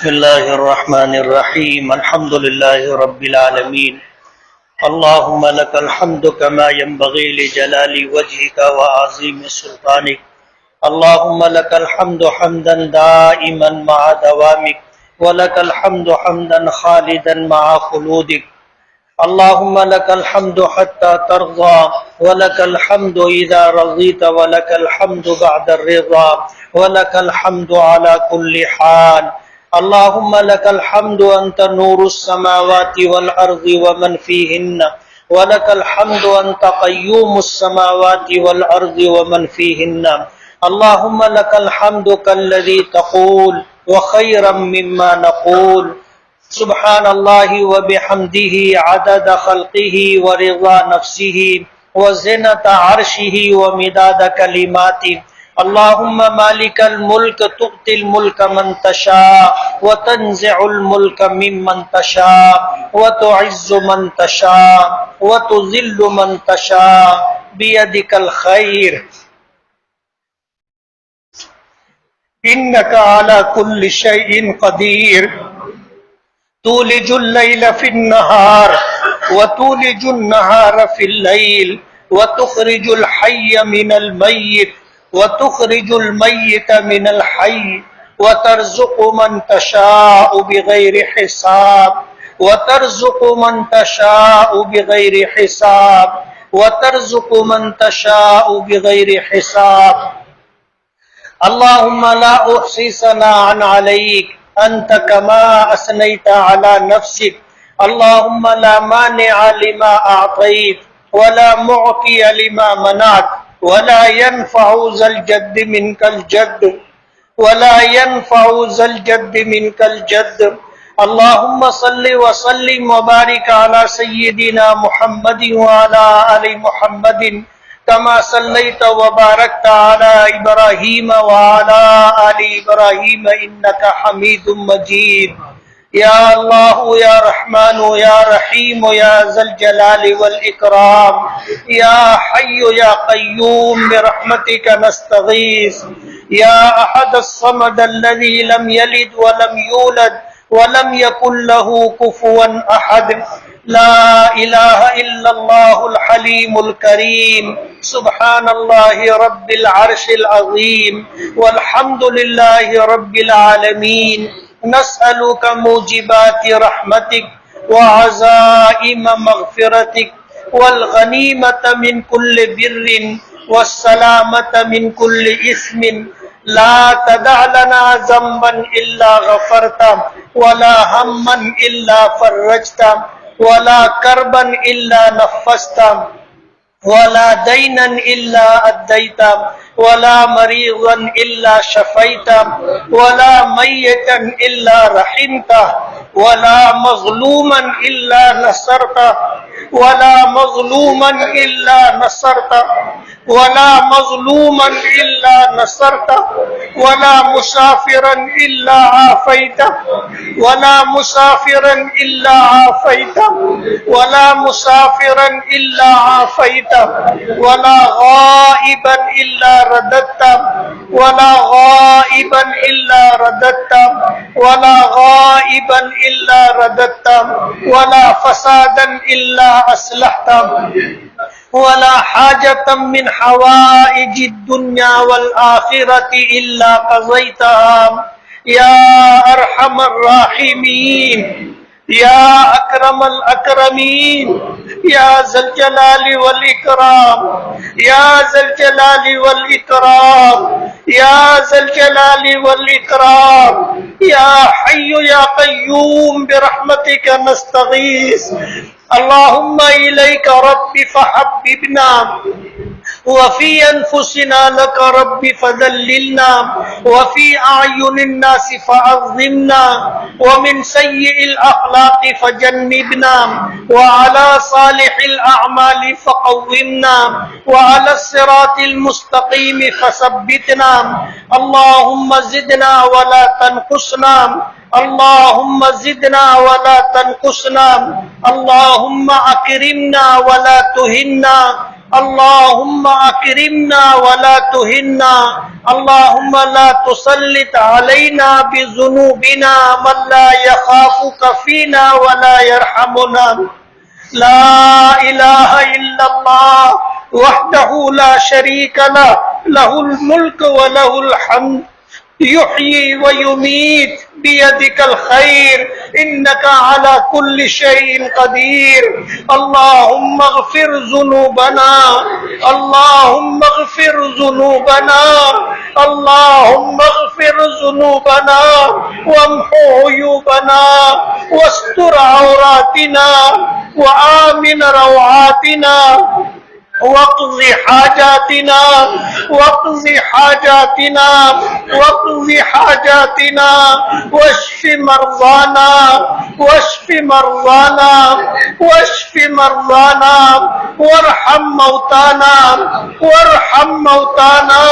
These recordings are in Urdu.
بسم الله الرحمن الرحيم الحمد لله رب العالمين اللهم لك الحمد كما ينبغي لجلال وجهك وعظيم سلطانك اللهم لك الحمد حمدا دائما مع دوامك ولك الحمد حمدا خالدا مع خلودك اللهم لك الحمد حتى ترضى ولك الحمد إذا رضيت ولك الحمد بعد الرضا ولك الحمد على كل حال اللهم لك الحمد أنت نور السماوات والأرض ومن فيهن ولك الحمد أنت قيوم السماوات والأرض ومن فيهن اللهم لك الحمد كالذي تقول وخيرا مما نقول سبحان الله وبحمده عدد خلقه ورضا نفسه وزنة عرشه ومداد كلماته اللهم مالك الملك تؤتي الملك من تشاء وتنزع الملك ممن تشاء وتعز من تشاء وتذل من تشاء بيدك الخير إنك على كل شيء قدير تولج الليل في النهار وتولج النهار في الليل وتخرج الحي من الميت وتخرج الميت من الحي وترزق من تشاء بغير حساب وترزق من تشاء بغير حساب وترزق من تشاء بغير حساب اللهم لا أحصي ثناء عليك أنت كما أثنيت على نفسك اللهم لا مانع لما أعطيت ولا معطي لما منعت ولا ينفع ذا الجد منك الجد ولا ينفع ذا الجد منك الجد اللهم صل وسلم وبارك على سيدنا محمد وعلى آل محمد كما صليت وباركت على إبراهيم وعلى آل إبراهيم إنك حميد مجيد يا الله يا رحمن يا رحيم يا ذا الجلال والإكرام يا حي يا قيوم برحمتك نستغيث يا أحد الصمد الذي لم يلد ولم يولد ولم يكن له كفوا أحد لا إله إلا الله الحليم الكريم سبحان الله رب العرش العظيم والحمد لله رب العالمين نسألك موجبات رحمتك وعزائم مغفرتك والغنيمة من كل بر والسلامة من كل إثم لا تدع لنا ذنبا إلا غفرته ولا هما إلا فرجته ولا كربا إلا نفسته ولا دينا إلا أديته ولا مريضا إلا شفيته ولا ميتا إلا رحمته ولا مظلوما إلا نصرته ولا مظلوما إلا نصرته ولا مظلوما إلا نصرته ولا مسافرا إلا عافيته ولا مسافرا إلا عافيته ولا مسافرا إلا عافيته ولا غائبا إلا رددته ولا غائبا إلا رددته ولا غائبا إلا رددته ولا فسادا إلا أصلحته ولا حاجة من حوائج الدنيا والآخرة إلا قضيتها يا أرحم الراحمين يا أكرم الأكرمين يا ذا الجلال والإكرام يا ذا الجلال والإكرام يا ذا الجلال والإكرام يا حي يا قيوم برحمتك نستغيث اللهم إليك رب فحببنا وفي أنفسنا لك رب فذللنا وفي أعين الناس فعظمنا ومن سيء الأخلاق فجنبنا وعلى صالح الأعمال فقومنا وعلى الصراط المستقيم فثبتنا اللهم زدنا ولا تنقصنا اللهم زدنا ولا تنقصنا اللهم أكرمنا ولا تهنا اللهم اکرمنا ولا تهنا، اللهم لا تسلط علينا بذنوبنا من لا يخافك فينا ولا يرحمنا. لا الہ الا اللہ وحدہ لا شریک لہ، لہ الملک وله الحمد، يحيي ويميت بيدك الخير إنك على كل شيء قدير. اللهم اغفر ذنوبنا، اللهم اغفر ذنوبنا، اللهم اغفر ذنوبنا وامحو عيوبنا واستر عوراتنا وآمن روعاتنا واقض حاجاتنا، واقض حاجاتنا، واقض حاجاتنا، واشف مرضانا، واشف مرضانا، واشف مرضانا، وارحم موتانا، وارحم موتانا،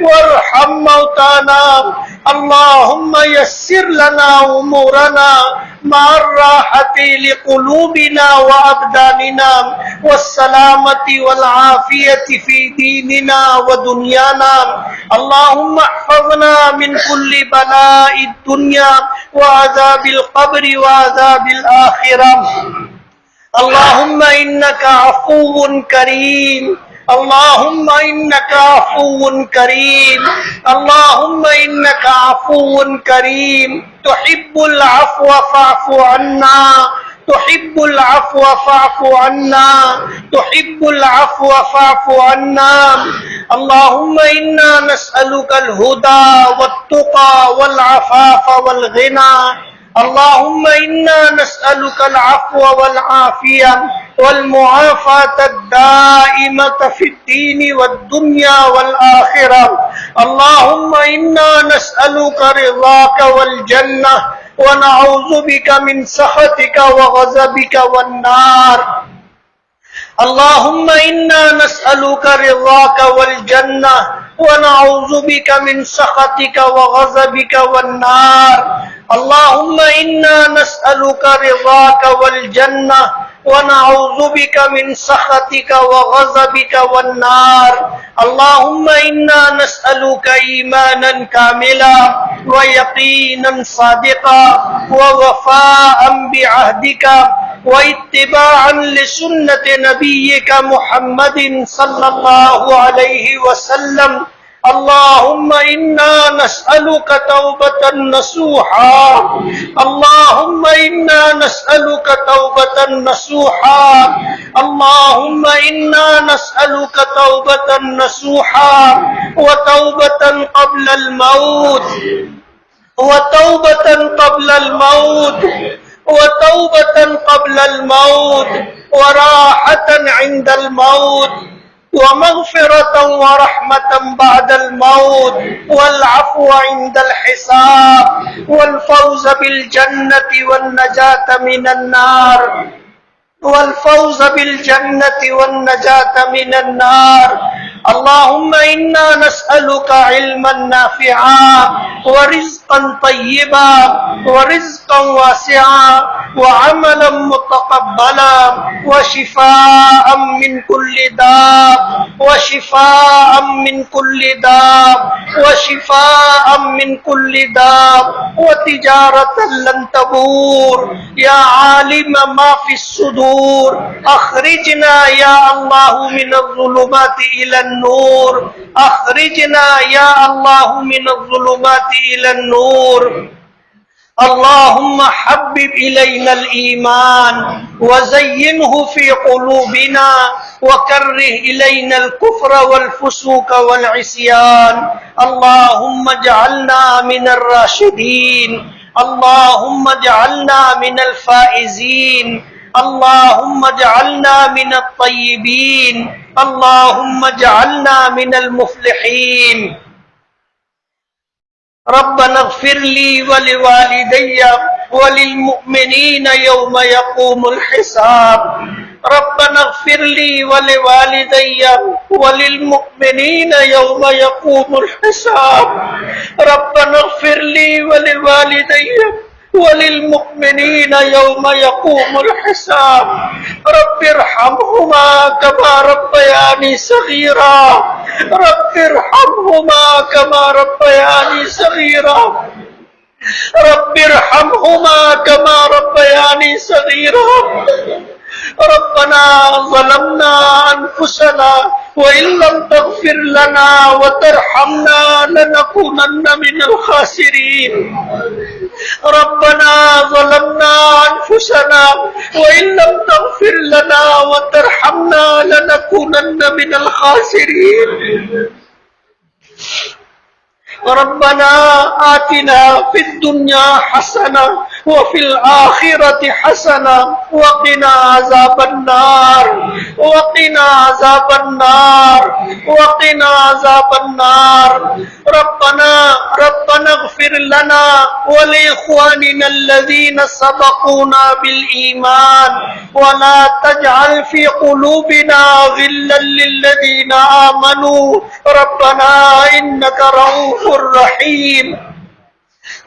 وارحم موتانا. اللهم يسر لنا امورنا مع الراحة لقلوبنا وابداننا والسلامة والعافية في ديننا ودنيانا. اللهم احفظنا من كل بلاء الدنيا وعذاب القبر وعذاب الآخرة. اللهم إنك عفو كريم، اللهم إنك عفو كريم، اللهم إنك عفو كريم تحب العفو فاعف عنا، تحب العفو فاعف عنا، تحب العفو فاعف عنا. اللهم إنا نسألك الهدى والتقى والعفاف والغنى. اللهم إنا نسألك العفو والعافية والمعافاة الدائمة في الدين والدنيا والآخرة. اللهم إنا نسألك رضاك والجنة ونعوذ بك من سخطك وغضبك والنار. اللهم إنا نسألك رضاك والجنة ونعوذ بك من سخطك وغضبك والنار. اللهم إنا نسألك رضاك والجنة ونعوذ بك من سخطك وغضبك والنار. اللهم إنا نسألك إيمانا كاملا ويقينا صادقا ووفاء بعهدك واتباعا لسنة نبيك محمد صلى الله عليه وسلم. اللهم إنا نسألك توبة نصوحا، اللهم إنا نسألك توبة نصوحا، اللهم إنا نسألك توبة نصوحا وتوبة قبل الموت، وتوبة قبل الموت، وتوبة قبل الموت، وراحة عند الموت، ومغفرة ورحمة بعد الموت، والعفو عند الحساب، والفوز بالجنة والنجاة من النار، والفوز بالجنة والنجاة من النار. اللهم إنا نسألك علما نافعا ورزقا طيبا ورزقا واسعا وعملا متقبلا وشفاء من كل داء، وشفاء من كل داء، وشفاء من كل داء، وتجارة لن تبور. يا عالم ما في الصدور أخرجنا يا الله من الظلمات إلى النور، أخرجنا يا الله من الظلمات إلى النور. اللهم حبب إلينا الإيمان وزينه في قلوبنا وكره إلينا الكفر والفسوق والعصيان. اللهم اجعلنا من الراشدين، اللهم اجعلنا من الفائزين، اللهم اجعلنا من الطيبين، اللهم اجعلنا من المفلحين. ربنا اغفر لي ولوالدي وللمؤمنين يوم يقوم الحساب. ربنا اغفر لي ولوالدي وللمؤمنين يوم يقوم الحساب. ربنا اغفر لي ولوالدي وللمؤمنين يوم يقوم الحساب رب ارحمهما كما ربياني صغيرا رب ارحمهما كما ربياني صغيرا رب ارحمهما كما ربياني صغيرا ربنا ظلمنا أنفسنا وإن لم تغفر لنا وترحمنا لنكونن من الخاسرين ربنا ظلمنا أنفسنا وإن لم تغفر لنا وترحمنا لنكونن من الخاسرين ربنا آتنا في الدنيا حسنة وفي الآخرة حسنة وقنا عذاب النار وقنا عذاب النار وقنا عذاب النار ربنا اغفر لنا ولإخواننا الذين سبقونا بالإيمان ولا تجعل في قلوبنا غلا للذين آمنوا ربنا إنك رؤوف رحيم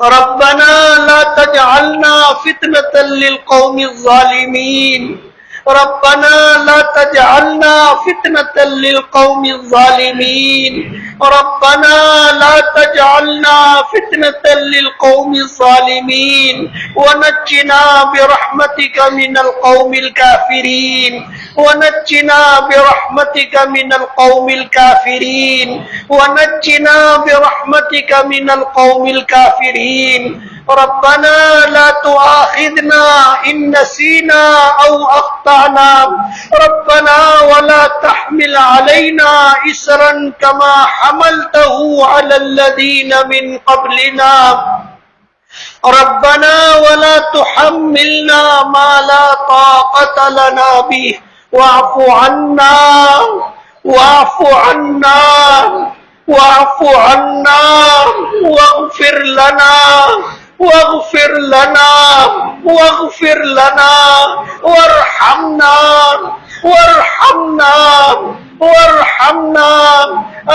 ربنا لا تجعلنا فتنة للقوم الظالمين ربنا لا تجعلنا فتنة للقوم الظالمين ربنا لا تجعلنا فتنة للقوم الظالمين ونجنا برحمتك من القوم الكافرين ونجنا برحمتك من القوم الكافرين ونجنا برحمتك من القوم الكافرين ربنا لا تؤاخذنا إن نسينا أو أخطأنا ربنا ولا تحمل علينا إصرا كما حملته على الذين من قبلنا ربنا ولا تحملنا ما لا طاقة لنا به واعف عنا واعف عنا واعف عنا واغفر لنا واغفر لنا واغفر لنا وارحمنا وارحمنا وارحمنا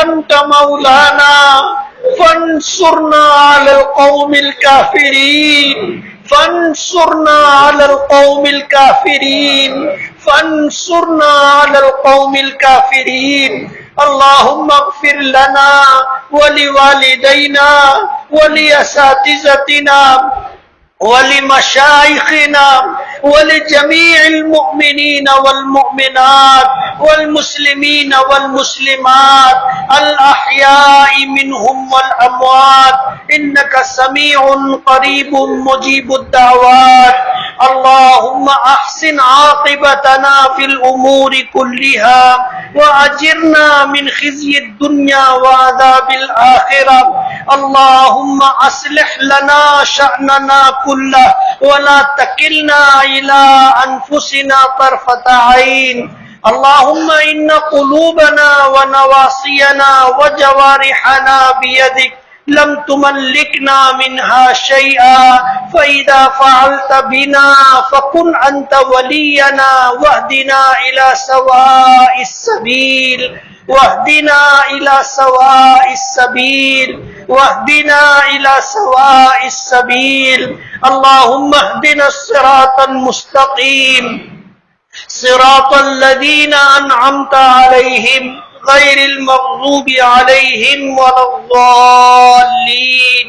أنت مولانا فانصرنا على القوم الكافرين فانصرنا على القوم الكافرين فانصرنا على القوم الكافرين اللهم اغفر لنا ولوالدينا ولأساتذتنا ولمشايخنا ولجميع المؤمنين والمؤمنات والمسلمين والمسلمات الأحياء منهم والأموات إنك سميع قريب مجيب الدعوات اللهم أحسن عاقبتنا في الأمور كلها وأجرنا من خزي الدنيا وعذاب الآخرة اللهم أصلح لنا شأننا كله ولا تكلنا إلى أنفسنا طرفة عين اللهم إن قلوبنا ونواصينا وجوارحنا بيدك لم تملكنا منها شيئا فإذا فعلت بنا فكن أنت ولينا واهدنا إلى سواء السبيل واهدنا إلى سواء السبيل واهدنا إلى سواء السبيل اللهم اهدنا الصراط المستقيم صراط الذين أنعمت عليهم غير المغضوب عليهم ولا الضالين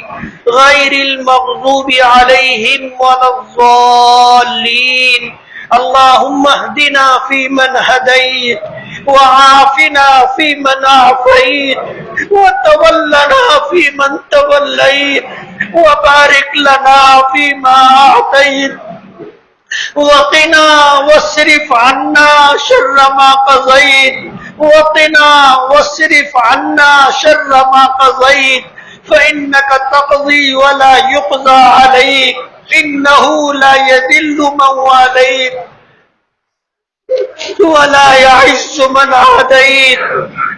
غير المغضوب عليهم ولا الضالين اللهم اهدنا فيمن هديت وعافنا فيمن عافيت وتولنا فيمن توليت وبارك لنا فيما أعطيت وقنا واصرف عنا شر ما قضيت وقنا واصرف عنا شر ما قضيت فإنك تقضي ولا يقضى عليك إنه لا يذل من واليت ولا يعز من عاديت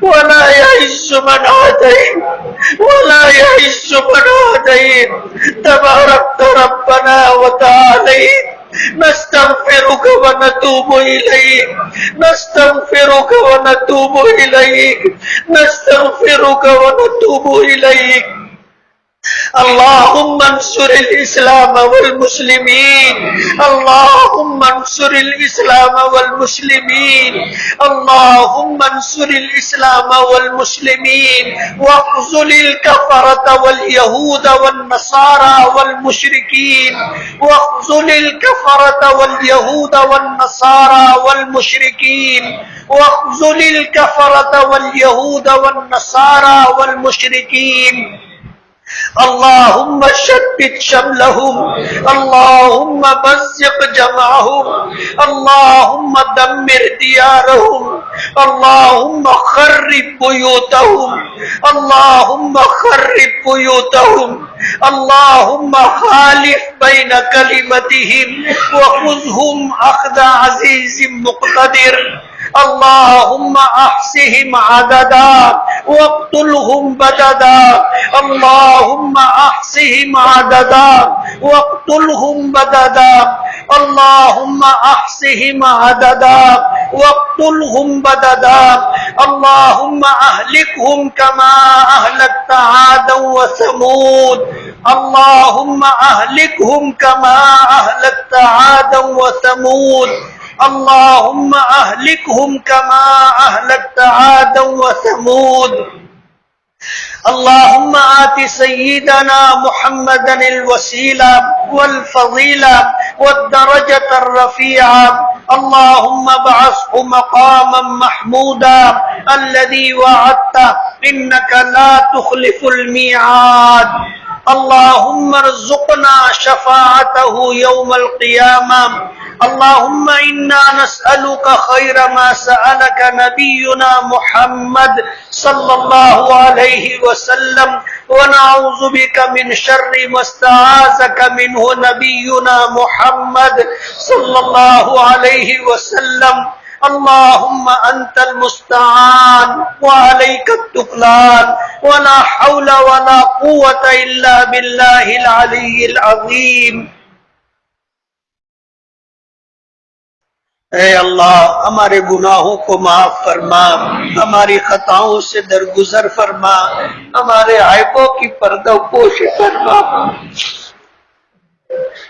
ولا يعز من عاديت ولا يعز من عاديت تباركت ربنا وتعاليت نستغفرك ونتوب إليك نستغفرك ونتوب إليك نستغفرك ونتوب إليك اللهم انصر الإسلام والمسلمين اللهم انصر الإسلام والمسلمين اللهم انصر الإسلام والمسلمين واخذل الكفرة واليهود والنصارى والمشركين واخذل الكفرة واليهود والنصارى والمشركين واخذل الكفرة واليهود والنصارى والمشركين اللهم شتت شملهم اللهم مزق جمعهم اللهم دمر ديارهم اللهم خرب بيوتهم اللهم خرب بيوتهم اللهم خالف بين كلمتهم وخذهم أخذ عزيز مقتدر اللهم احصهم عددا واقتلهم بددا اللهم احصهم عددا واقتلهم بددا اللهم احصهم عددا واقتلهم بددا اللهم اهلكهم كما اهلكت عادا وثمود اللهم اهلكهم كما اهلكت عادا وثمود اللهم اهلكهم كما اهلكت عادا وثمود اللهم آت سيدنا محمدا الوسيلة والفضيلة والدرجة الرفيعة اللهم ابعثه مقاما محمودا الذي وعدته إنك لا تخلف الميعاد اللهم ارزقنا شفاعته يوم القيامة اللهم إنا نسألك خير ما سألك نبينا محمد صلى الله عليه وسلم ونعوذ بك من شر ما استعاذك منه نبينا محمد صلى الله عليه وسلم اللهم أنت المستعان وعليك التكلان ولا حول ولا قوة إلا بالله العلي العظيم اے اللہ ہمارے گناہوں کو معاف فرما ہماری خطاؤں سے درگزر فرما ہمارے عیبوں کی پردہ پوشی فرما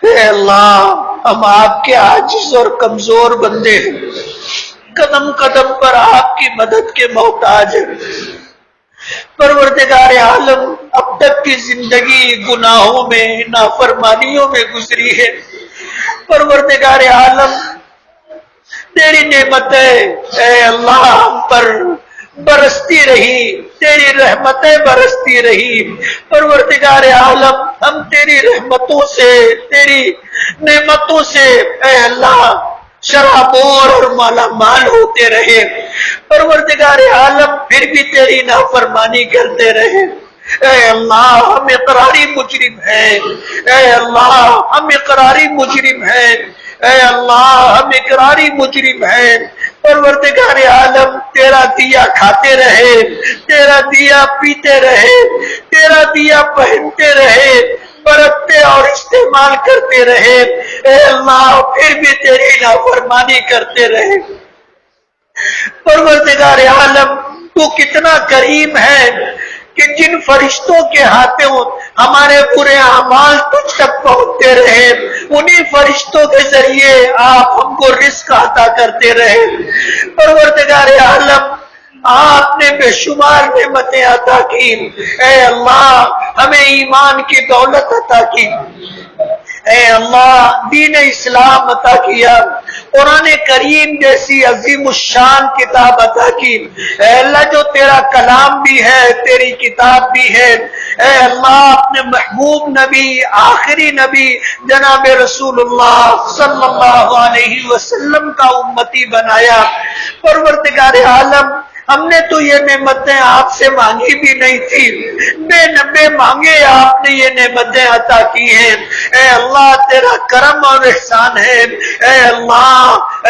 اے اللہ ہم آپ کے عاجز اور کمزور بندے ہیں قدم قدم پر آپ کی مدد کے محتاج ہیں پروردگار عالم اب تک کی زندگی گناہوں میں نافرمانیوں میں گزری ہے پروردگار عالم تیری نعمتیں اے اللہ ہم پر برستی رہی تیری رحمتیں برستی رہی پروردگار عالم ہم تیری رحمتوں سے تیری نعمتوں سے اے اللہ شرابور اور مالا مال ہوتے رہے پروردگار عالم پھر بھی تیری نافرمانی کرتے رہے اے اللہ ہم اقراری مجرم ہیں اے اللہ ہم اقراری مجرم ہیں اے اللہ ہم اقراری مجرم ہیں پروردگار عالم تیرا دیا کھاتے رہے تیرا دیا پیتے رہے تیرا دیا پہنتے رہے برتتے اور استعمال کرتے رہے اے اللہ پھر بھی تیری نافرمانی کرتے رہے پروردگار عالم تو کتنا کریم ہے کہ جن فرشتوں کے ہاتھوں ہمارے برے اعمال تجھ تک پہنچتے رہے انہی فرشتوں کے ذریعے آپ ہم کو رزق عطا کرتے رہے پروردگار عالم آپ نے بے شمار نعمتیں عطا کی اے اللہ ہمیں ایمان کی دولت عطا کی اے اللہ دین اسلام عطا کیا قرآن کریم جیسی عظیم الشان کتاب عطا کی اے اللہ جو تیرا کلام بھی ہے تیری کتاب بھی ہے اے اللہ اپنے محبوب نبی آخری نبی جناب رسول اللہ صلی اللہ علیہ وسلم کا امتی بنایا پروردگار عالم ہم نے تو یہ نعمتیں آپ سے مانگی بھی نہیں تھی بے مانگے آپ نے یہ نعمتیں عطا کی ہیں اے اللہ تیرا کرم اور احسان ہے اے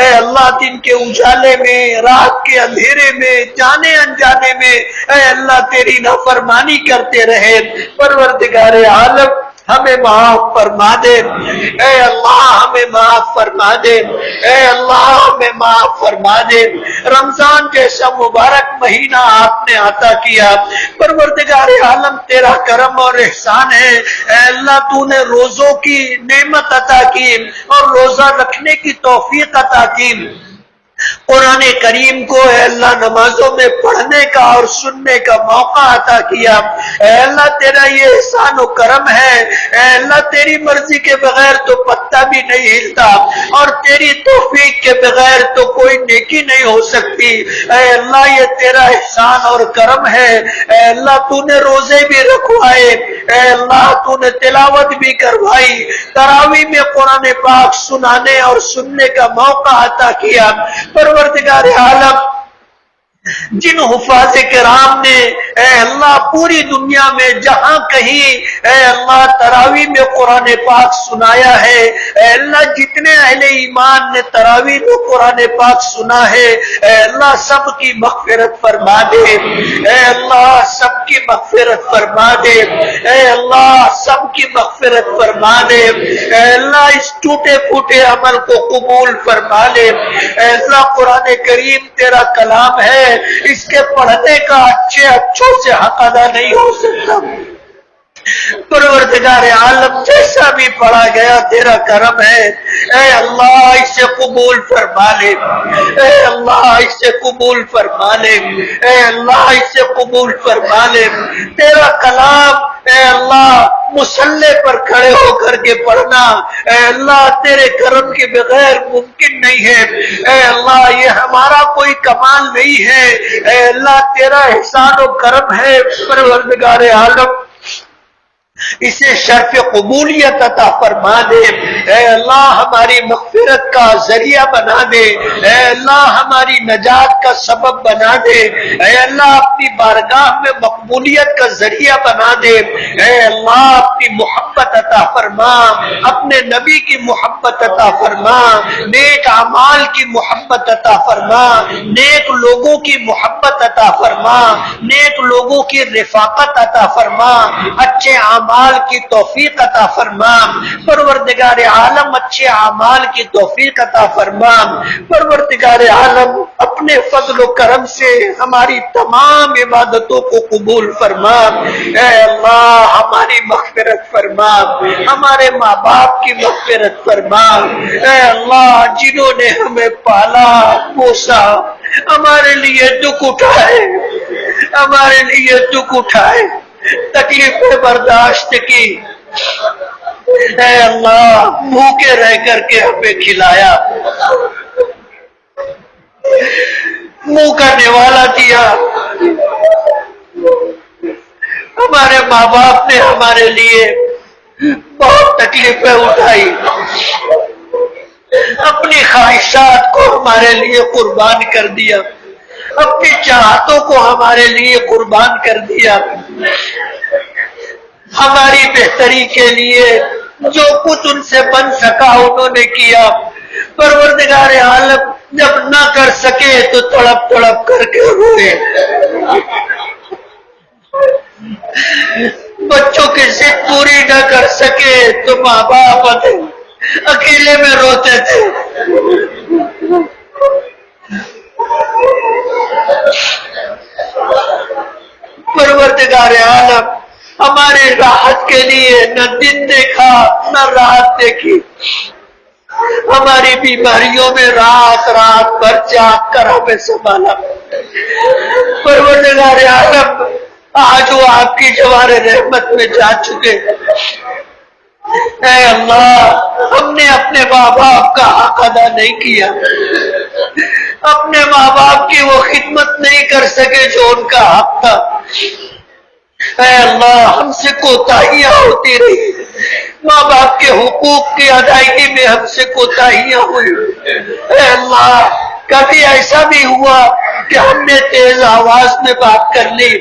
اللہ دن کے اجالے میں رات کے اندھیرے میں جانے انجانے میں اے اللہ تیری نافرمانی کرتے رہے پروردگار عالم ہمیں معاف فرما دے، اے اللہ ہمیں معاف فرما دے، اے اللہ ہمیں معاف فرما دے۔ رمضان جیسا مبارک مہینہ آپ نے عطا کیا، پروردگار عالم تیرا کرم اور احسان ہے۔ اے اللہ تو نے روزوں کی نعمت عطا کی اور روزہ رکھنے کی توفیق عطا کی، قرآن کریم کو اے اللہ نمازوں میں پڑھنے کا اور سننے کا موقع عطا کیا۔ اے اللہ تیرا یہ احسان و کرم ہے، اے اللہ تیری مرضی کے بغیر تو پتہ بھی نہیں ہلتا اور تیری توفیق کے بغیر تو کوئی نیکی نہیں ہو سکتی۔ اے اللہ یہ تیرا احسان اور کرم ہے۔ اے اللہ تو نے روزے بھی رکھوائے، اے اللہ تو نے تلاوت بھی کروائی، تراویح میں قرآن پاک سنانے اور سننے کا موقع عطا کیا۔ پروردگار عالم جن حفاظ کرام نے اے اللہ پوری دنیا میں جہاں کہیں اے اللہ تراویح میں قرآن پاک سنایا ہے، اے اللہ جتنے اہل ایمان نے تراویح میں قرآن پاک سنا ہے، اے اللہ سب کی مغفرت فرما دے، اے اللہ سب کی مغفرت فرما دے، اے اللہ سب کی مغفرت فرما دے، اے اللہ اس ٹوٹے پھوٹے عمل کو قبول فرما لے۔ اے اللہ قرآن کریم تیرا کلام ہے، اس کے پڑھنے کا اچھوں سے حق ادا نہیں ہو سکتا۔ پروردگار عالم جیسا بھی پڑھا گیا تیرا کرم ہے، اے اللہ اسے قبول فرما لے، اے اللہ اسے قبول فرما لے، اے اللہ اسے قبول فرما لے۔ تیرا کلام اے اللہ مصلی پر کھڑے ہو کر کے پڑھنا اے اللہ تیرے کرم کے بغیر ممکن نہیں ہے۔ اے اللہ یہ ہمارا کوئی کمال نہیں ہے، اے اللہ تیرا احسان و کرم ہے۔ پروردگار عالم اسے شرف قبولیت عطا فرما دے، اے اللہ ہماری مغفرت کا ذریعہ بنا دے، اے اللہ ہماری نجات کا سبب بنا دے، اے اللہ اپنی بارگاہ میں مقبولیت کا ذریعہ بنا دے، اے اللہ اپنی محبت عطا فرما، اپنے نبی کی محبت عطا فرما، نیک اعمال کی محبت عطا فرما، نیک لوگوں کی محبت عطا فرما، نیک لوگوں کی رفاقت عطا فرما، اچھے اعمال کی توفیق عطا فرما۔ پروردگار عالم اچھے اعمال کی توفیق عطا فرما۔ پروردگار عالم اپنے فضل و کرم سے ہماری تمام عبادتوں کو قبول فرما۔ اے اللہ ہماری مغفرت فرما، ہمارے ماں باپ کی مغفرت فرما۔ اے اللہ جنہوں نے ہمیں پالا پوسا، ہمارے لیے دکھ اٹھائے، ہمارے لیے دکھ اٹھائے، تکلیفیں برداشت کی، اے اللہ بھوکے رہ کر کے ہمیں کھلایا، منہ کا نوالا دیا۔ ہمارے ماں باپ نے ہمارے لیے بہت تکلیفیں اٹھائی، اپنی خواہشات کو ہمارے لیے قربان کر دیا، اپنی چاہتوں کو ہمارے لیے قربان کر دیا، ہماری بہتری کے لیے جو کچھ ان سے بن سکا انہوں نے کیا۔ پروردگار عالم جب نہ کر سکے تو تڑپ تڑپ کر کے روئے، بچوں کی ضد پوری نہ کر سکے تو ماں باپ اکیلے میں روتے تھے۔ پروردگار عالم ہماری راحت کے لیے نہ دن دیکھا نہ رات دیکھی، ہماری بیماریوں میں رات رات بھر جاگ کر ہمیں سنبھالا۔ پروردگار عالم آج وہ آپ کی جوار رحمت میں جا چکے، اے اللہ ہم نے اپنے ماں باپ کا حق ادا نہیں کیا، اپنے ماں باپ کی وہ خدمت نہیں کر سکے جو ان کا حق تھا۔ اے اللہ ہم سے کوتاہیاں ہوتی رہی، ماں باپ کے حقوق کی ادائیگی میں ہم سے کوتاہیاں ہوئی۔ اے اللہ کبھی ایسا بھی ہوا کہ ہم نے تیز آواز میں بات کر لی،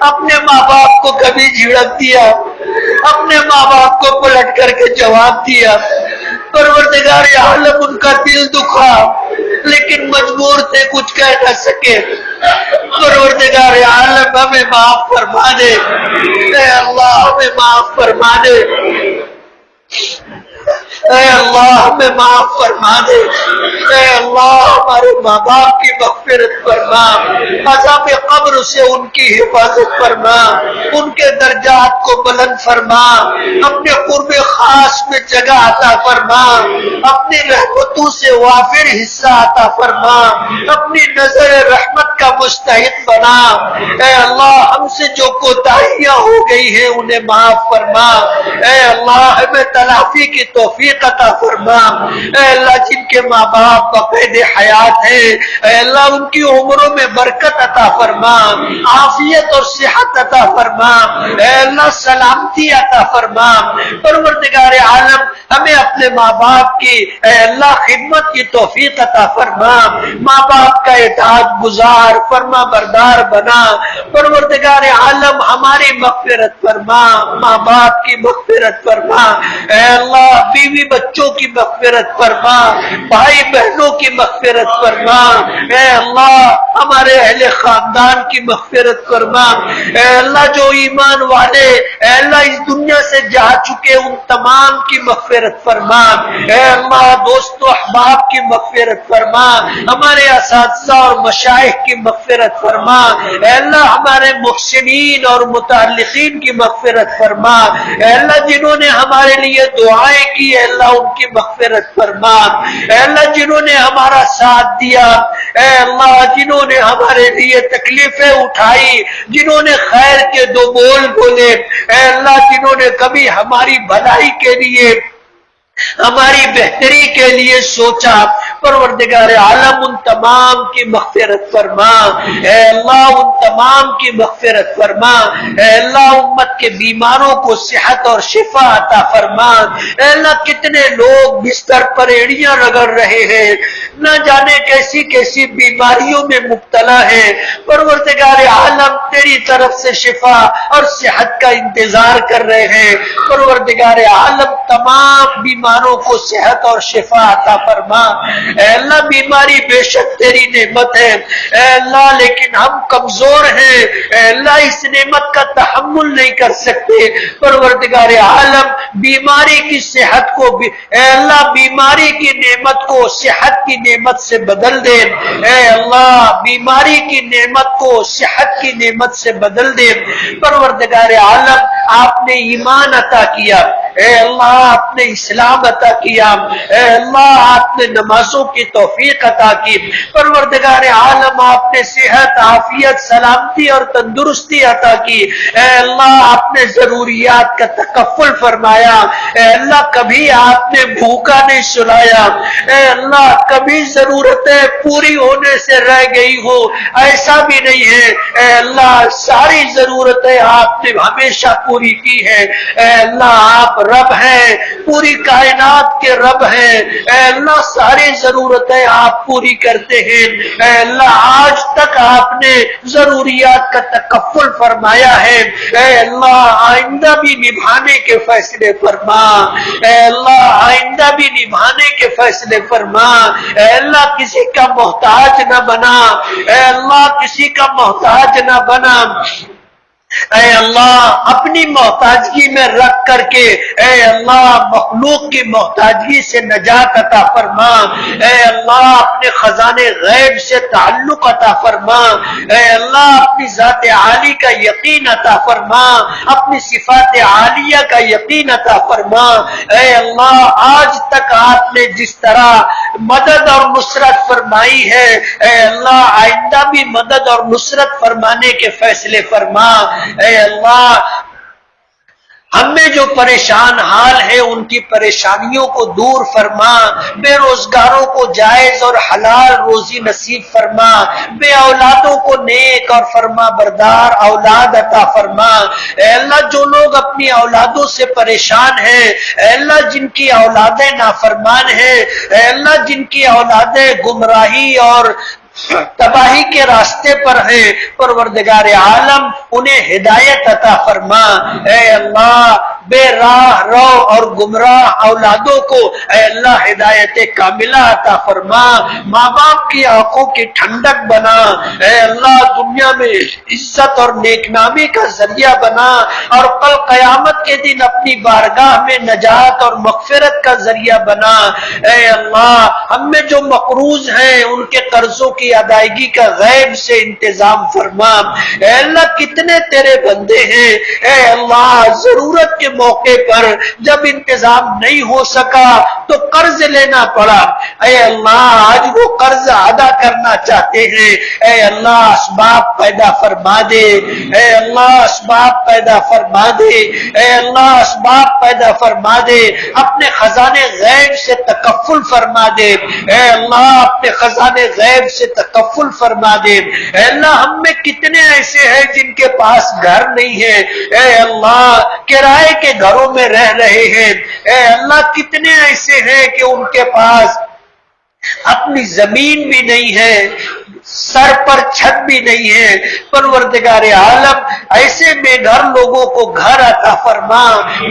اپنے ماں باپ کو کبھی جھڑک دیا، اپنے ماں باپ کو پلٹ کر کے جواب دیا۔ پروردگار عالم ان کا دل دکھا، لیکن مجبور تھے, کچھ کہہ نہ سکے. پروردگار عالم ہمیں معاف فرما دے, اے اللہ ہمیں معاف فرما دے, اے اللہ ہمیں معاف فرما دے, اے اللہ ہمارے ماں باپ کی مغفرت فرما, عذاب قبر سے ان کی حفاظت فرما, ان کے درجات کو بلند فرما, اپنے قرب خاص میں جگہ عطا فرما, اپنی رحمتوں سے وافر حصہ عطا فرما, اپنی نظر رحمت کا مستحق بنا. اے اللہ ہم سے جو کوتاہیاں ہو گئی ہیں انہیں معاف فرما, اے اللہ ہمیں تلافی کی توفیق عطا فرما. اے اللہ جن کے ماں باپ بقید حیات ہیں, اے اللہ ان کی عمروں میں برکت عطا فرما, عافیت اور صحت عطا فرما, اے اللہ سلامتی عطا فرما. پروردگار عالم ہمیں اپنے ماں باپ کی اے اللہ خدمت کی توفیق عطا فرما, ماں باپ کا اطاعت گزار فرما بردار بنا. پروردگار عالم ہماری مغفرت فرما, ماں باپ کی مغفرت فرما, اے اللہ بیوی بچوں کی مغفرت فرما, بھائی بہنوں کی مغفرت فرما, اے اللہ ہمارے اہل خاندان کی مغفرت فرما. اے اللہ جو ایمان والے اے اللہ اس دنیا سے جا چکے ان تمام کی مغفرت فرما. اے اللہ دوست و احباب کی مغفرت فرما, ہمارے اساتذہ اور مشائخ کی مغفرت فرما. اے اللہ ہمارے محسنین اور متعلقین کی مغفرت فرما. اے اللہ جنہوں نے ہمارے لیے دعائیں کی اے اللہ ان کی مغفرت فرما. اے اللہ جنہوں نے ہمارا ساتھ دیا, اے اللہ جنہوں نے ہمارے لیے تکلیفیں اٹھائی, جنہوں نے خیر کے دو بول بولے, اے اللہ جنہوں نے کبھی ہماری بھلائی کے لیے ہماری بہتری کے لیے سوچا, پروردگار عالم ان تمام کی مغفرت فرما. اے اللہ ان تمام کی مغفرت فرما. اے اللہ امت کے بیماروں کو صحت اور شفا عطا فرما. اے اللہ کتنے لوگ بستر پر ایڑیاں رگڑ رہے ہیں, نہ جانے کیسی کیسی بیماریوں میں مبتلا ہیں. پروردگار عالم تیری طرف سے شفا اور صحت کا انتظار کر رہے ہیں. پروردگار عالم تمام بیماروں کو صحت اور شفا عطا فرما. اے اللہ بیماری بے شک تیری نعمت ہے اے اللہ, لیکن ہم کمزور ہیں. اے اللہ اس نعمت کا تحمل نہیں کر سکتے. پروردگار عالم بیماری کی صحت کو اے اللہ بیماری کی نعمت کو صحت کی نعمت سے بدل دے. اے اللہ بیماری کی نعمت کو صحت کی نعمت سے بدل دے. پروردگار عالم آپ نے ایمان عطا کیا, اے اللہ آپ نے اسلام عطا کیا, اے اللہ آپ نے نمازوں کی توفیق عطا کی. پروردگار عالم آپ نے صحت عافیت سلامتی اور تندرستی عطا کی. اے اللہ آپ نے ضروریات کا تکفل فرمایا. اے اللہ کبھی آپ نے بھوکا نہیں سلایا. اے اللہ کبھی ضرورتیں پوری ہونے سے رہ گئی ہو ایسا بھی نہیں ہے. اے اللہ ساری ضرورتیں آپ نے ہمیشہ پوری کی ہے. اے اللہ آپ رب ہیں, پوری کائنات کے رب ہیں. اے اللہ ساری ضرورتیں آپ پوری کرتے ہیں. اے اللہ آج تک آپ نے ضروریات کا تکفل فرمایا ہے. اے اللہ آئندہ بھی نبھانے کے فیصلے فرما. اے اللہ آئندہ بھی نبھانے کے فیصلے فرما. اے اللہ کسی کا محتاج نہ بنا. اے اللہ کسی کا محتاج نہ بنا. اے اللہ اپنی محتاجگی میں رکھ کر کے اے اللہ مخلوق کی محتاجگی سے نجات عطا فرما. اے اللہ اپنے خزانے غیب سے تعلق عطا فرما. اے اللہ اپنی ذات عالی کا یقین عطا فرما, اپنی صفات عالیہ کا یقین عطا فرما. اے اللہ آج تک آپ نے جس طرح مدد اور نصرت فرمائی ہے اے اللہ آئندہ بھی مدد اور نصرت فرمانے کے فیصلے فرما. اے اللہ ہم میں جو پریشان حال ہے ان کی پریشانیوں کو دور فرما. بے روزگاروں کو جائز اور حلال روزی نصیب فرما. بے اولادوں کو نیک اور فرما بردار اولاد عطا فرما. اے اللہ جو لوگ اپنی اولادوں سے پریشان ہیں, اے اللہ جن کی اولادیں نافرمان ہیں, اے اللہ جن کی اولادیں گمراہی اور تباہی کے راستے پر ہیں, پروردگار عالم انہیں ہدایت عطا فرما. اے اللہ بے راہ رو اور گمراہ اولادوں کو اے اللہ ہدایت کاملہ عطا فرما، ماں باپ کی آنکھوں کی ٹھنڈک بنا، اے اللہ دنیا میں عزت اور نیک نامی کا ذریعہ بنا، اور کل قیامت کے دن اپنی بارگاہ میں نجات اور مغفرت کا ذریعہ بنا۔ اے اللہ ہم میں جو مقروض ہیں ان کے قرضوں کی ادائیگی کا غیب سے انتظام فرما۔ اے اللہ کتنے تیرے بندے ہیں، اے اللہ ضرورت کے موقع پر جب انتظام نہیں ہو سکا تو قرض لینا پڑا، اے اللہ آج وہ قرض ادا کرنا چاہتے ہیں، اے اللہ اسباب پیدا فرما دے، اے اللہ اسباب پیدا فرما دے، اے اللہ اسباب پیدا فرما دے، اپنے خزانے غیب سے تکفل فرما دے، اے اللہ اپنے خزانے غیب سے تکفل فرما دے۔ اے اللہ ہم میں کتنے ایسے ہیں جن کے پاس گھر نہیں ہے، اے اللہ کرائے کے گھروں میں رہ رہے ہیں، اے اللہ کتنے ایسے ہیں کہ ان کے پاس اپنی زمین بھی نہیں ہے، سر پر چھت بھی نہیں ہے۔ پروردگار عالم ایسے بے گھر لوگوں کو گھر عطا فرما،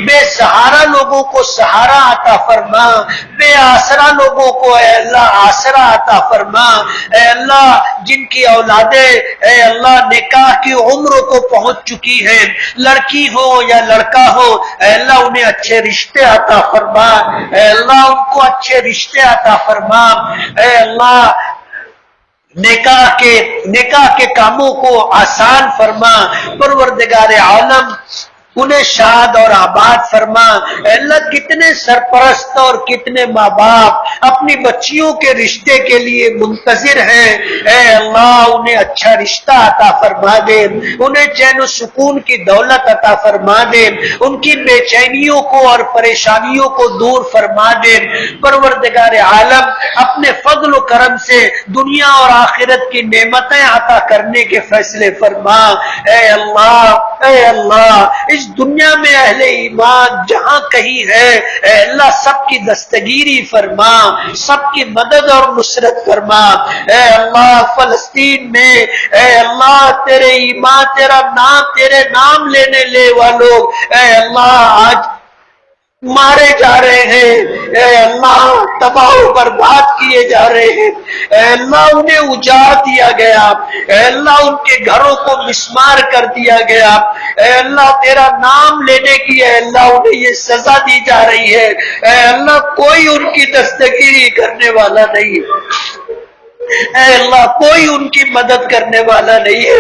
بے سہارا لوگوں کو سہارا عطا فرما، بے آسرا لوگوں کو اے اللہ آسرا عطا فرما۔ اے اللہ جن کی اولادیں اے اللہ نکاح کی عمر کو پہنچ چکی ہے، لڑکی ہو یا لڑکا ہو، اے اللہ انہیں اچھے رشتے عطا فرما، اے اللہ ان کو اچھے رشتے عطا فرما، اے اللہ نکاح کے کاموں کو آسان فرما۔ پروردگار عالم انہیں شاد اور آباد فرما۔ اے اللہ کتنے سرپرست اور کتنے ماں باپ اپنی بچیوں کے رشتے کے لیے منتظر ہیں، اے اللہ انہیں اچھا رشتہ عطا فرما دے، انہیں چین و سکون کی دولت عطا فرما دے، ان کی بے چینیوں کو اور پریشانیوں کو دور فرما دے۔ پروردگار عالم اپنے فضل و کرم سے دنیا اور آخرت کی نعمتیں عطا کرنے کے فیصلے فرما۔ اے اللہ اس دنیا میں اہل ایمان جہاں کہیں ہے، اے اللہ سب کی دستگیری فرما، سب کی مدد اور نصرت فرما۔ اے اللہ فلسطین میں اے اللہ تیرے ایمان تیرے نام لینے لے والوں اے اللہ آج مارے جا رہے ہیں، اے اللہ تباہ و برباد کیے جا رہے ہیں، اے اللہ انہیں اجاڑ دیا گیا، اے اللہ ان کے گھروں کو مسمار کر دیا گیا، اے اللہ تیرا نام لینے کی اے اللہ انہیں یہ سزا دی جا رہی ہے، اے اللہ کوئی ان کی دستگیری کرنے والا نہیں ہے، اے اللہ کوئی ان کی مدد کرنے والا نہیں ہے،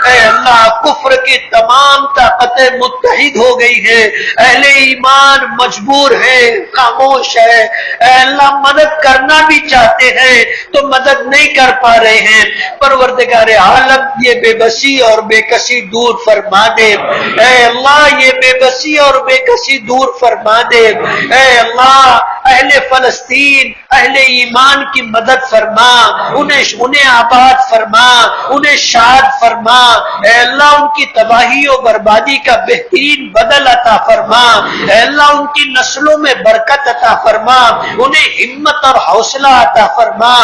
اے اللہ کفر کی تمام طاقتیں متحد ہو گئی ہیں، اہل ایمان مجبور ہے، خاموش ہے، اے اللہ مدد کرنا بھی چاہتے ہیں تو مدد نہیں کر پا رہے ہیں۔ پروردگار عالم یہ بے بسی اور بے کسی دور فرما دے، اے اللہ یہ بے بسی اور بے کسی دور فرما دے، اے اللہ اہل فلسطین اہل ایمان کی مدد فرما، انہیں آباد فرما، انہیں شاد فرما، اے اللہ ان کی تباہی و بربادی کا بہترین بدل عطا فرما، اے اللہ ان کی نسلوں میں برکت عطا فرما، انہیں ہمت اور حوصلہ عطا فرما،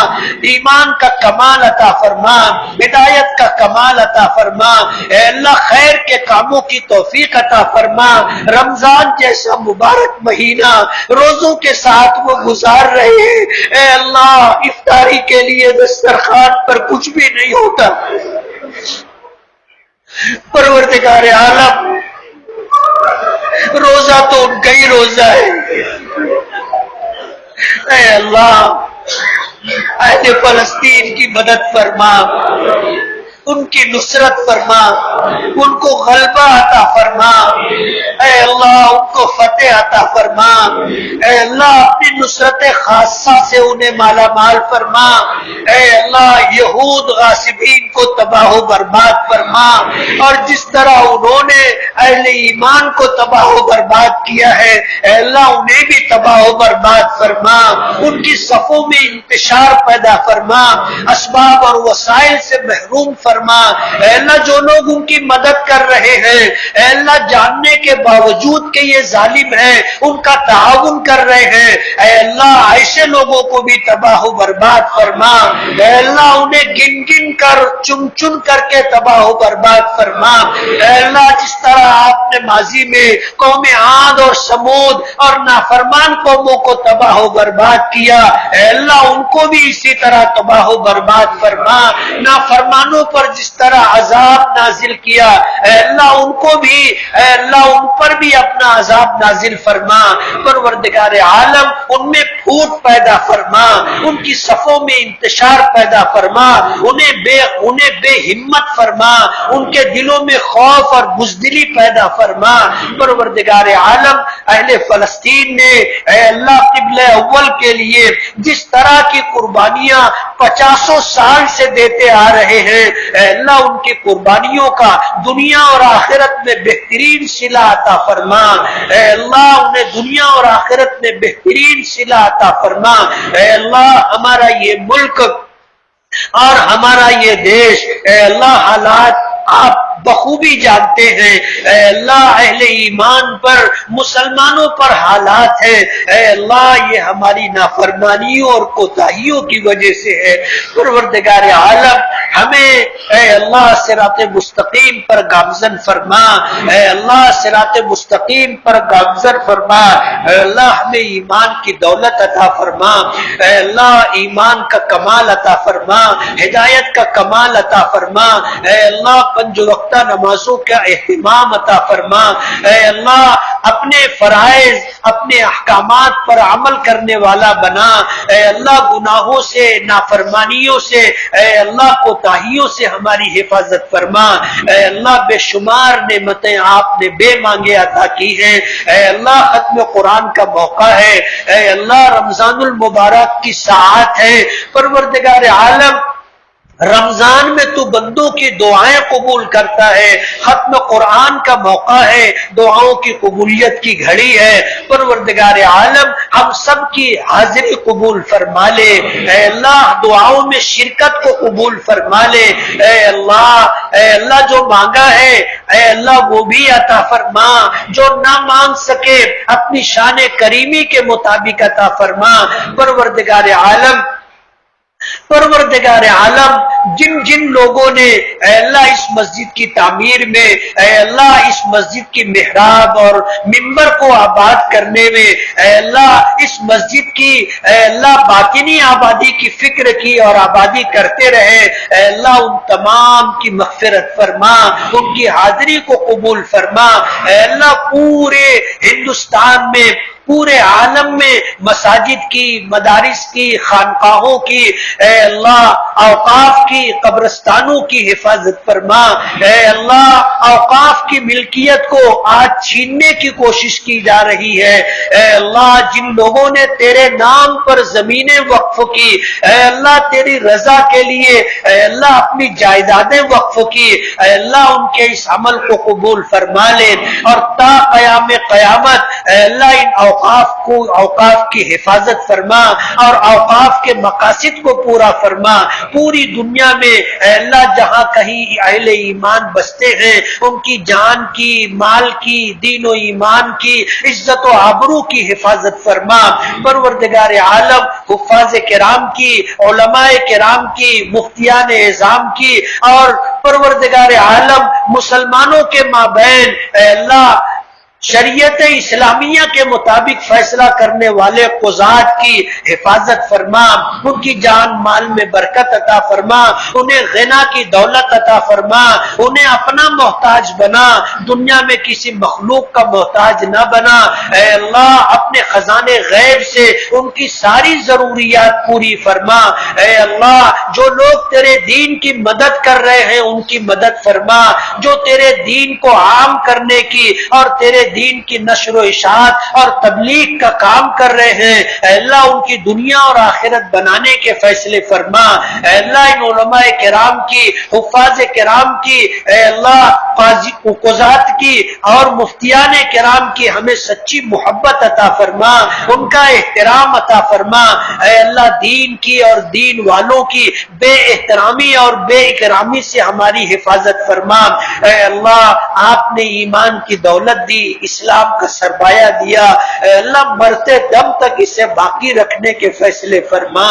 ایمان کا کمال عطا فرما، ہدایت کا کمال عطا فرما، اے اللہ خیر کے کاموں کی توفیق عطا فرما۔ رمضان جیسا مبارک مہینہ روزوں کے ساتھ وہ گزار رہے ہیں، اے اللہ افطاری کے لیے دسترخوان پر کچھ بھی نہیں ہوتا، پروردگار عالم روزہ تو ان کا ہی روزہ ہے، اے اللہ اہل فلسطین کی مدد فرما، ان کی نصرت فرما، ان کو غلبہ عطا فرما، اے اللہ ان کو فتح عطا فرما، اے اللہ اپنی نصرت خاصہ سے انہیں مالا مال فرما، اے اللہ یہود غاصبین کو تباہ و برباد فرما، اور جس طرح انہوں نے اہل ایمان کو تباہ و برباد کیا ہے، اے اللہ انہیں بھی تباہ و برباد فرما، ان کی صفوں میں انتشار پیدا فرما، اسباب اور وسائل سے محروم فرما، فرما۔ اے اللہ جو لوگ ان کی مدد کر رہے ہیں، اے اللہ جاننے کے باوجود کہ یہ ظالم ہے ان کا تعاون کر رہے ہیں، اے اللہ ایسے لوگوں کو بھی تباہ و برباد فرما۔ اے اللہ انہیں گن گن کر چن چن کر کے تباہ و برباد فرما۔ اے اللہ جس طرح آپ نے ماضی میں قوم عاد اور سمود اور نافرمان قوموں کو تباہ و برباد کیا، اے اللہ ان کو بھی اسی طرح تباہ و برباد فرما۔ نافرمانوں پر جس طرح عذاب نازل کیا، اے اللہ ان کو بھی، اے اللہ ان پر بھی اپنا عذاب نازل فرما۔ پروردگار عالم ان میں پھوٹ پیدا فرما، ان کی صفوں میں انتشار پیدا فرما، انہیں بے ہمت فرما، ان کے دلوں میں خوف اور بزدلی پیدا فرما۔ پروردگار عالم اہل فلسطین نے اے اللہ قبلہ اول کے لیے جس طرح کی قربانیاں 50 سال سے دیتے آ رہے ہیں، اے اللہ ان کی قربانیوں کا دنیا اور آخرت میں بہترین صلہ عطا فرما۔ اے اللہ انہیں دنیا اور آخرت میں بہترین صلہ عطا فرما۔ اے اللہ ہمارا یہ ملک اور ہمارا یہ دیش، اے اللہ حالات آپ بخوبی جانتے ہیں، اے اللہ اہل ایمان پر مسلمانوں پر حالات ہیں، اے اللہ یہ ہماری نافرمانیوں اور کوتاہیوں کی وجہ سے ہے۔ پروردگار عالم ہمیں اے اللہ صراط مستقیم پر گامزن فرما، اے اللہ صراط مستقیم پر گامزن فرما۔ اے اللہ ہمیں ایمان کی دولت عطا فرما، اے اللہ ایمان کا کمال عطا فرما، ہدایت کا کمال عطا فرما۔ اے اللہ 5 وقتہ نمازوں کا اہتمام عطا فرما۔ اے اللہ اپنے فرائض اپنے احکامات پر عمل کرنے والا بنا۔ اے اللہ گناہوں سے، نافرمانیوں سے، اے اللہ کوتاہیوں سے ہماری حفاظت فرما۔ اے اللہ بے شمار نعمتیں آپ نے بے مانگے عطا کی ہیں۔ اے اللہ ختم قرآن کا موقع ہے، اے اللہ رمضان المبارک کی ساعت ہے۔ پروردگار عالم رمضان میں تو بندوں کی دعائیں قبول کرتا ہے، ختم قرآن کا موقع ہے، دعاؤں کی قبولیت کی گھڑی ہے۔ پروردگار عالم ہم سب کی حاضری قبول فرما لے، اے اللہ دعاؤں میں شرکت کو قبول فرما لے۔ اے اللہ جو مانگا ہے اے اللہ وہ بھی عطا فرما، جو نہ مانگ سکے اپنی شان کریمی کے مطابق عطا فرما۔ پروردگار عالم جن لوگوں نے اے اللہ اس مسجد کی تعمیر میں، اے اللہ اس مسجد کی محراب اور منبر کو آباد کرنے میں، اے اللہ اس مسجد کی اے اللہ باطنی آبادی کی فکر کی اور آبادی کرتے رہے، اے اللہ ان تمام کی مغفرت فرما، ان کی حاضری کو قبول فرما۔ اے اللہ پورے ہندوستان میں، پورے عالم میں مساجد کی، مدارس کی، خانقاہوں کی، اے اللہ اوقاف کی، قبرستانوں کی حفاظت فرما۔ اے اللہ اوقاف کی ملکیت کو آج چھیننے کی کوشش کی جا رہی ہے، اے اللہ جن لوگوں نے تیرے نام پر زمینیں وقف کی، اے اللہ تیری رضا کے لیے اے اللہ اپنی جائیدادیں وقف کی، اے اللہ ان کے اس عمل کو قبول فرما لے، اور تا قیام قیامت اے اللہ ان اوقاف کی حفاظت فرما اور اوقاف کے مقاصد کو پورا فرما۔ پوری دنیا میں اے اللہ جہاں کہیں اہل ایمان بستے ہیں ان کی جان کی، مال کی، دین و ایمان کی، عزت و آبرو کی حفاظت فرما۔ پروردگار عالم حفاظ کرام کی، علماء کرام کی، مفتیان اعظام کی، اور پروردگار عالم مسلمانوں کے مابین اے اللہ شریعت اسلامیہ کے مطابق فیصلہ کرنے والے قضات کی حفاظت فرما، ان کی جان مال میں برکت عطا فرما، انہیں غنا کی دولت عطا فرما، انہیں اپنا محتاج بنا، دنیا میں کسی مخلوق کا محتاج نہ بنا۔ اے اللہ اپنے خزانے غیب سے ان کی ساری ضروریات پوری فرما۔ اے اللہ جو لوگ تیرے دین کی مدد کر رہے ہیں ان کی مدد فرما، جو تیرے دین کو عام کرنے کی اور تیرے دین کی نشر و اشاعت اور تبلیغ کا کام کر رہے ہیں، اے اللہ ان کی دنیا اور آخرت بنانے کے فیصلے فرما۔ اے اللہ ان علماء کرام کی، حفاظ کرام کی، اے اللہ قضات کی اور مفتیان کرام کی ہمیں سچی محبت عطا فرما، ان کا احترام عطا فرما۔ اے اللہ دین کی اور دین والوں کی بے احترامی اور بے اکرامی سے ہماری حفاظت فرما۔ اے اللہ آپ نے ایمان کی دولت دی، اسلام کا سرمایہ دیا، اے اللہ مرتے دم تک اسے باقی رکھنے کے فیصلے فرما۔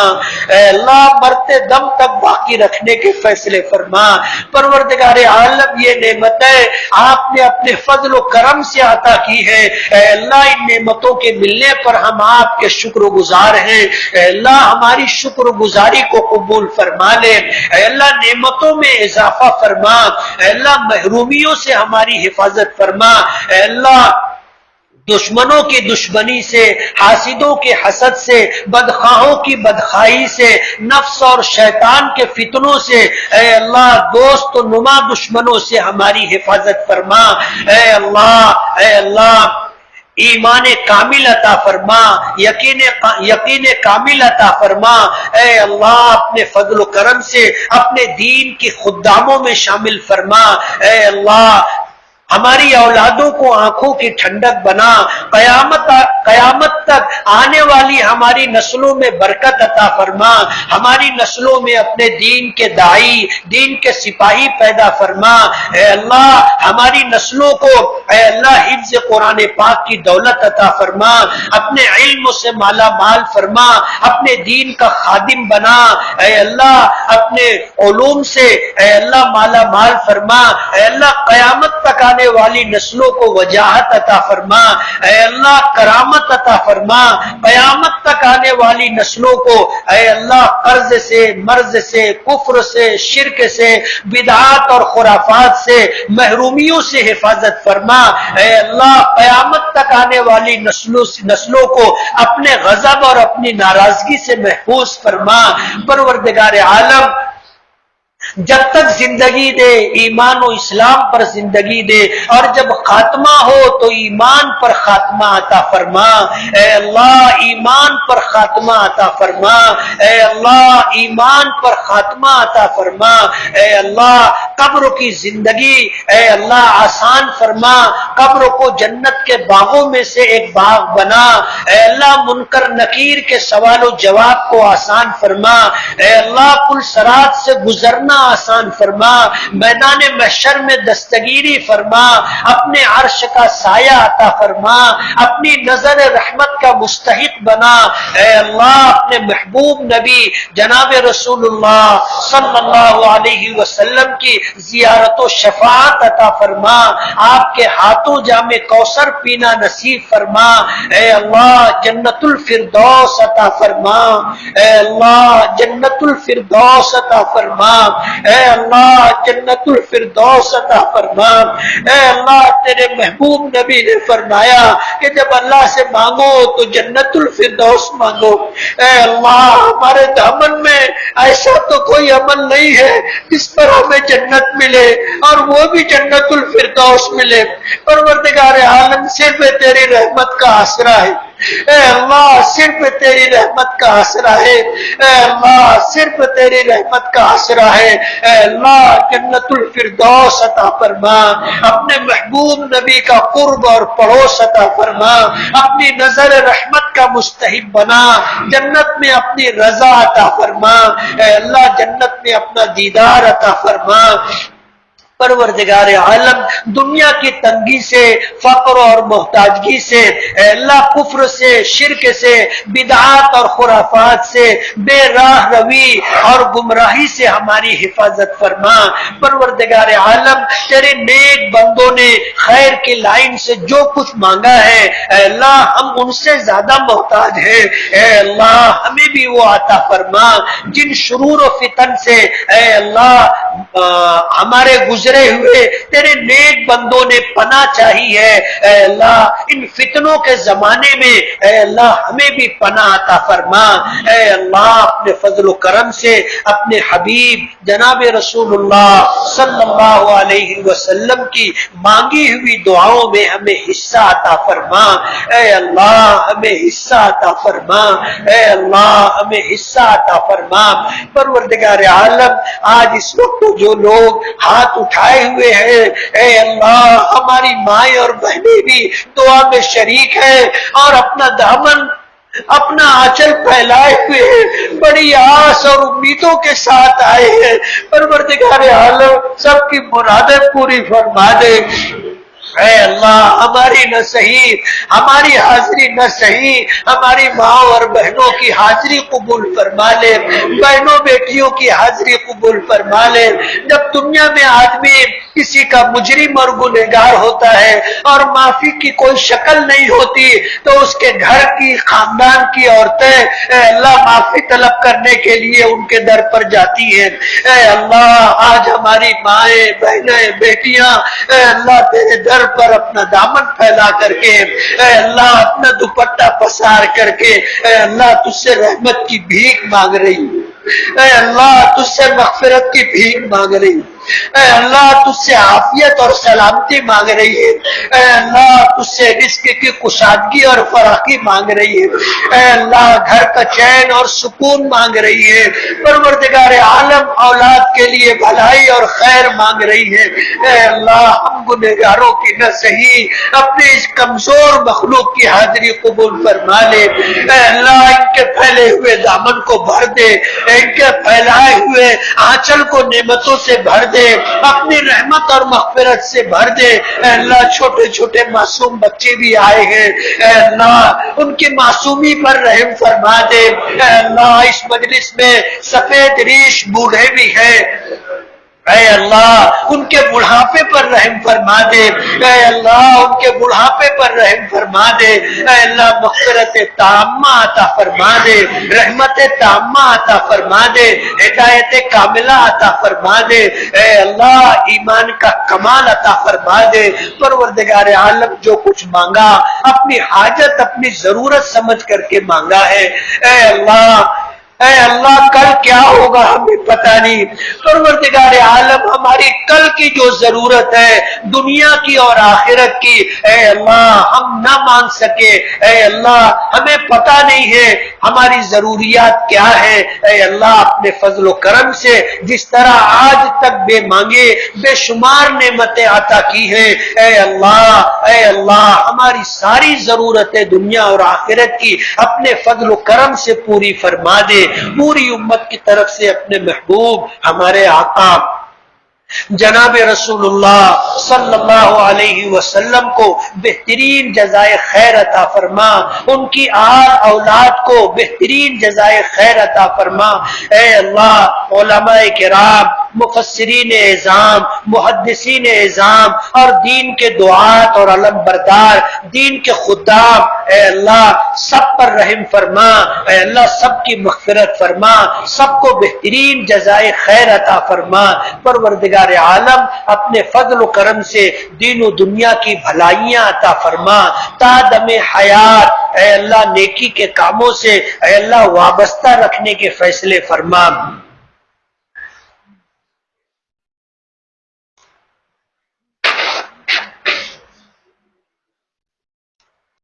اے اللہ مرتے دم تک باقی رکھنے کے فیصلے فرما۔ پروردگار عالم یہ نعمت ہے آپ نے اپنے فضل و کرم سے عطا کی ہے، اے اللہ ان نعمتوں کے ملنے پر ہم آپ کے شکر گزار ہیں، اے اللہ ہماری شکر گزاری کو قبول فرما لے، اے اللہ نعمتوں میں اضافہ فرما، اے اللہ محرومیوں سے ہماری حفاظت فرما، اے اللہ دشمنوں کی دشمنی سے، حاسدوں کے حسد سے، بدخواہوں کی بدخواہی سے، نفس اور شیطان کے فتنوں سے، اے اللہ دوست و نما دشمنوں سے ہماری حفاظت فرما۔ اے اللہ ایمان کامل عطا فرما، یقین کامل عطا فرما۔ اے اللہ اپنے فضل و کرم سے اپنے دین کی خداموں میں شامل فرما۔ اے اللہ ہماری اولادوں کو آنکھوں کی ٹھنڈک بنا، قیامت تک آنے والی ہماری نسلوں میں برکت عطا فرما، ہماری نسلوں میں اپنے دین کے داعی، دین کے سپاہی پیدا فرما۔ اے اللہ ہماری نسلوں کو اے اللہ حفظ قرآن پاک کی دولت عطا فرما، اپنے علم سے مالا مال فرما، اپنے دین کا خادم بنا، اے اللہ اپنے علوم سے اے اللہ مالا مال فرما، اے اللہ قیامت تک آنے والی نسلوں کو وجاہت عطا فرما، اے اللہ کرامت عطا فرما، قیامت تک آنے والی نسلوں کو اے اللہ قرض سے، مرض سے، کفر سے، شرک سے، بدعات اور خرافات سے، محرومیوں سے حفاظت فرما۔ اے اللہ قیامت تک آنے والی نسلوں کو اپنے غضب اور اپنی ناراضگی سے محفوظ فرما۔ پروردگار عالم جب تک زندگی دے ایمان و اسلام پر زندگی دے، اور جب خاتمہ ہو تو ایمان پر خاتمہ عطا فرما۔ اے اللہ ایمان پر خاتمہ عطا فرما، اے اللہ ایمان پر خاتمہ عطا فرما۔ اے اللہ قبر کی زندگی اے اللہ آسان فرما، قبر کو جنت کے باغوں میں سے ایک باغ بنا۔ اے اللہ منکر نکیر کے سوال و جواب کو آسان فرما۔ اے اللہ پل صراط سے گزرنا آسان فرما، میدان محشر میں دستگیری فرما، اپنے عرش کا سایہ عطا فرما، اپنی نظر رحمت کا مستحق بنا۔ اے اللہ اپنے محبوب نبی جناب رسول اللہ صلی اللہ علیہ وسلم کی زیارت و شفاعت عطا فرما، آپ کے ہاتھوں جام کوثر پینا نصیب فرما۔ اے اللہ جنت الفردوس عطا فرما، اے اللہ جنت الفردوس عطا فرما، اے اللہ جنت الفردوس عطا فرما۔ اے اللہ تیرے محبوب نبی نے فرمایا کہ جب اللہ سے مانگو تو جنت الفردوس مانگو۔ اے اللہ ہمارے دامن میں ایسا تو کوئی عمل نہیں ہے جس پر ہمیں جنت ملے اور وہ بھی جنت الفردوس ملے۔ پروردگار عالم صرف تیری رحمت کا آسرا ہے، اے اللہ صرف تیری رحمت کا آسرا ہے، اے اللہ صرف تیری رحمت کا آسرا ہے۔ اے اللہ جنت الفردوس عطا فرما، اپنے محبوب نبی کا قرب اور پڑوس عطا فرما، اپنی نظر رحمت کا مستحق بنا، جنت میں اپنی رضا عطا فرما، اے اللہ جنت میں اپنا دیدار عطا فرما۔ پروردگار عالم دنیا کی تنگی سے، فقر اور محتاجگی سے، اے اللہ کفر سے، شرک سے، بدعات اور خرافات سے، بے راہ روی اور گمراہی سے ہماری حفاظت فرما۔ پروردگار عالم تیرے نیک بندوں نے خیر کی لائن سے جو کچھ مانگا ہے، اے اللہ ہم ان سے زیادہ محتاج ہیں، اے اللہ ہمیں بھی وہ عطا فرما۔ جن شرور و فتن سے اے اللہ ہمارے گزر گزرے ہوئے تیرے نیک بندوں نے پناہ چاہی ہے، اے اللہ ان فتنوں کے زمانے میں اے اللہ ہمیں بھی پناہ عطا فرما۔ اے اللہ اپنے فضل و کرم سے اپنے حبیب جناب رسول اللہ صلی اللہ علیہ وسلم کی مانگی ہوئی دعاؤں میں ہمیں حصہ عطا فرما۔ اے اللہ ہمیں حصہ عطا فرما، اے اللہ ہمیں حصہ عطا فرما۔ پروردگار عالم آج اس وقت جو لوگ ہاتھ اٹھائے ہوئے ہیں، اے اللہ ہماری مائیں اور بہنیں بھی دعا میں شریک ہیں اور اپنا دامن اپنا آنچل پھیلائے ہوئے ہیں، بڑی آس اور امیدوں کے ساتھ آئے ہیں۔ پروردگار عالم سب کی مرادیں پوری فرما دے۔ اے اللہ ہماری نہ صحیح، ہماری حاضری نہ صحیح، ہماری ماں اور بہنوں کی حاضری قبول فرما لے، بہنوں بیٹیوں کی حاضری قبول فرما لے۔ جب دنیا میں آدمی کسی کا مجرم اور گنہگار ہوتا ہے اور معافی کی کوئی شکل نہیں ہوتی تو اس کے گھر کی خاندان کی عورتیں اے اللہ معافی طلب کرنے کے لیے ان کے در پر جاتی ہیں۔ اے اللہ آج ہماری مائیں بہنیں بیٹیاں اے اللہ تیرے در پر اپنا دامن پھیلا کر کے اے اللہ اپنا دوپٹہ پسار کر کے اے اللہ تجھ سے رحمت کی بھیک مانگ رہی، اے اللہ تجھ سے مغفرت کی بھیک مانگ رہی، اے اللہ تجھ سے عافیت اور سلامتی مانگ رہی ہے، اے اللہ تجھ سے رزق کی کشادگی اور فراخی مانگ رہی ہے، اے اللہ گھر کا چین اور سکون مانگ رہی ہے۔ پروردگار عالم اولاد کے لیے بھلائی اور خیر مانگ رہی ہے۔ اے اللہ ہم گنہگاروں کی نہ صحیح اپنے اس کمزور مخلوق کی حاضری قبول فرما لے۔ اے اللہ ان کے پھیلے ہوئے دامن کو بھر دے، ان کے پھیلائے ہوئے آنچل کو نعمتوں سے بھر دے، اپنی رحمت اور مغفرت سے بھر دے۔ اے اللہ چھوٹے چھوٹے معصوم بچے بھی آئے ہیں، اے اللہ ان کی معصومی پر رحم فرما دے۔ اے اللہ اس مجلس میں سفید ریش بوڑھے بھی ہیں، اے اللہ ان کے بڑھاپے پر رحم فرما دے، اے اللہ ان کے بڑھاپے پر رحم فرما دے، اے اللہ مغفرت تامہ عطا فرما دے، رحمت تامہ عطا فرما دے، ہدایت کاملہ عطا فرما دے، اے اللہ ایمان کا کمال عطا فرما دے۔ پروردگار عالم جو کچھ مانگا اپنی حاجت اپنی ضرورت سمجھ کر کے مانگا ہے، اے اللہ کل کیا ہوگا ہمیں پتہ نہیں۔ پروردگار عالم ہماری کل کی جو ضرورت ہے دنیا کی اور آخرت کی اے اللہ ہم نہ مان سکے، اے اللہ ہمیں پتہ نہیں ہے ہماری ضروریات کیا ہے، اے اللہ اپنے فضل و کرم سے جس طرح آج تک بے مانگے بے شمار نعمتیں عطا کی ہیں، اے اللہ ہماری ساری ضرورتیں دنیا اور آخرت کی اپنے فضل و کرم سے پوری فرما دے۔ پوری امت کی طرف سے اپنے محبوب ہمارے آقا جناب رسول اللہ صلی اللہ علیہ وسلم کو بہترین جزائے خیر عطا فرما، ان کی آل اولاد کو بہترین جزائے خیر عطا فرما۔ اے اللہ علماء کرام، مفسرین اعظام، محدثین اعظام اور دین کے دعات اور علم بردار دین کے خدام اے اللہ سب پر رحم فرما، اے اللہ سب کی مغفرت فرما، سب کو بہترین جزائے خیر عطا فرما۔ پروردگار عالم اپنے فضل و کرم سے دین و دنیا کی بھلائیاں عطا فرما، تا دم حیات اے اللہ نیکی کے کاموں سے اے اللہ وابستہ رکھنے کے فیصلے فرما۔